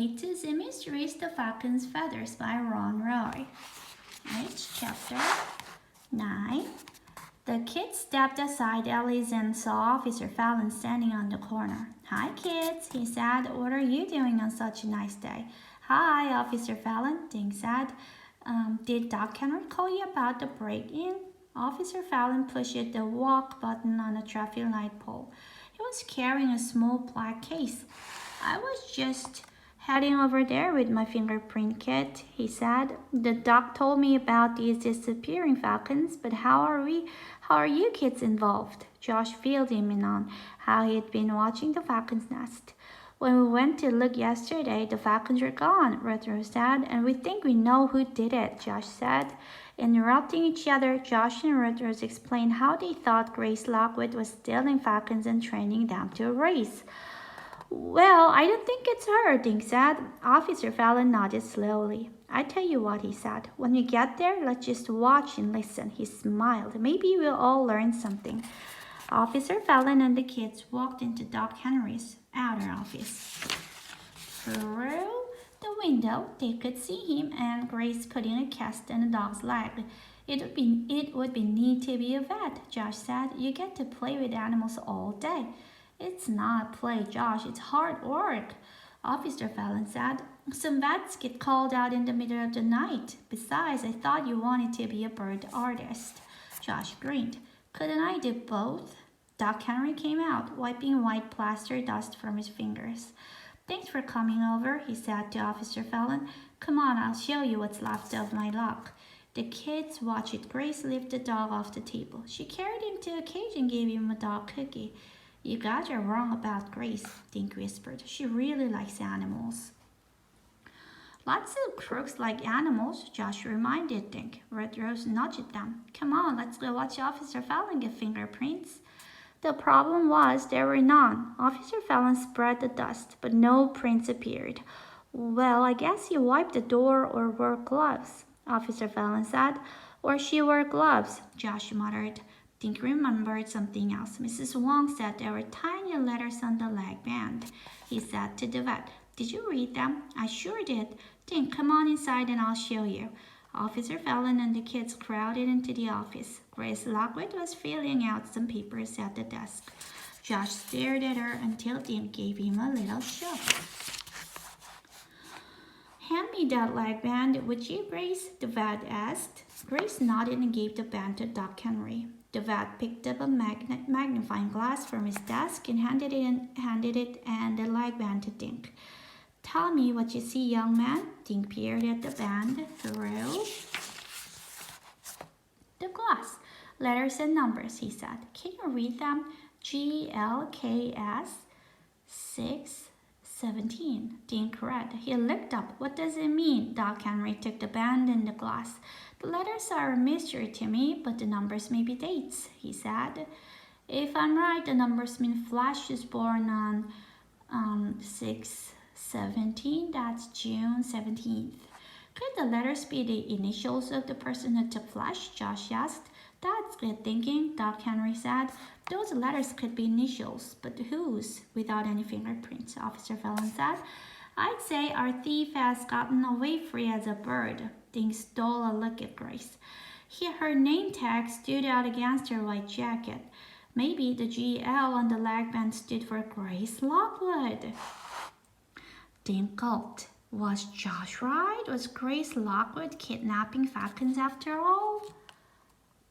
To the Mysteries, The Falcon's Feathers by Ron Roy. It's chapter 9. The kids stepped aside Ellie's and saw Officer Falcon standing on the corner. "Hi, kids," he said. "What are you doing on such a nice day?" "Hi, Officer Falcon," Dink said. Did Doc Henry call you about the break-in?" Officer Falcon pushed the walk button on a traffic light pole. He was carrying a small black case. "I was just heading over there with my fingerprint kit," he said. "The doc told me about these disappearing falcons, but how are you kids involved?" Josh filled him in on how he had been watching the falcon's nest. "When we went to look yesterday, the falcons were gone," Retro said, "and we think we know who did it," Josh said. Interrupting each other, Josh and Retro explained how they thought Grace Lockwood was stealing falcons and training them to race. "Well, I don't think it's her," Dink said. Officer Falcon nodded slowly. "I tell you what," he said. "When we get there, let's just watch and listen." He smiled. "Maybe we'll all learn something." Officer Falcon and the kids walked into Doc Henry's outer office. Through the window, they could see him and Grace putting a cast on the dog's leg. It would be neat to be a vet," Josh said. "You get to play with animals all day." "It's not play, Josh. It's hard work," Officer Falcon said. "Some vets get called out in the middle of the night. Besides, I thought you wanted to be a bird artist." Josh grinned. "Couldn't I do both?" Doc Henry came out, wiping white plaster dust from his fingers. "Thanks for coming over," he said to Officer Falcon. "Come on, I'll show you what's left of my luck." The kids watched Grace lift the dog off the table. She carried him to a cage and gave him a dog cookie. "You guys are wrong about Grace," Dink whispered. "She really likes animals." "Lots of crooks like animals," Josh reminded Dink. Red Rose nudged them. "Come on, let's go watch Officer Falcon get fingerprints." The problem was there were none. Officer Falcon spread the dust, but no prints appeared. "Well, I guess he wiped the door or wore gloves," Officer Falcon said. "Or she wore gloves," Josh muttered. Dink remembered something else. "Mrs. Wong said there were tiny letters on the leg band," he said to the vet. "Did you read them?" "I sure did." "Dink, come on inside and I'll show you." Officer Falcon and the kids crowded into the office. Grace Lockwood was filling out some papers at the desk. Josh stared at her until Dink gave him a little shove. "Hand me that leg band, would you, Grace?" the vet asked. Grace nodded and gave the band to Doc Henry. The vet picked up a magnifying glass from his desk and handed it and the leg band to Dink. "Tell me what you see, young man." Dink peered at the band through the glass. "Letters and numbers," he said. "Can you read them?" GLKS 617. Dink read. He looked up. "What does it mean?" Doc Henry took the band and the glass. "The letters are a mystery to me, but the numbers may be dates," he said. "If I'm right, the numbers mean Flash was born on 6/17. That's June 17th. "Could the letters be the initials of the person who took Flash?" Josh asked. "That's good thinking," Doc Henry said. "Those letters could be initials, but whose? Without any fingerprints," Officer Falcon said. "I'd say our thief has gotten away free as a bird." Dink stole a look at Grace. Her name tag stood out against her white jacket. Maybe the GL on the leg band stood for Grace Lockwood. Dink gulped. Was Josh right? Was Grace Lockwood kidnapping falcons after all?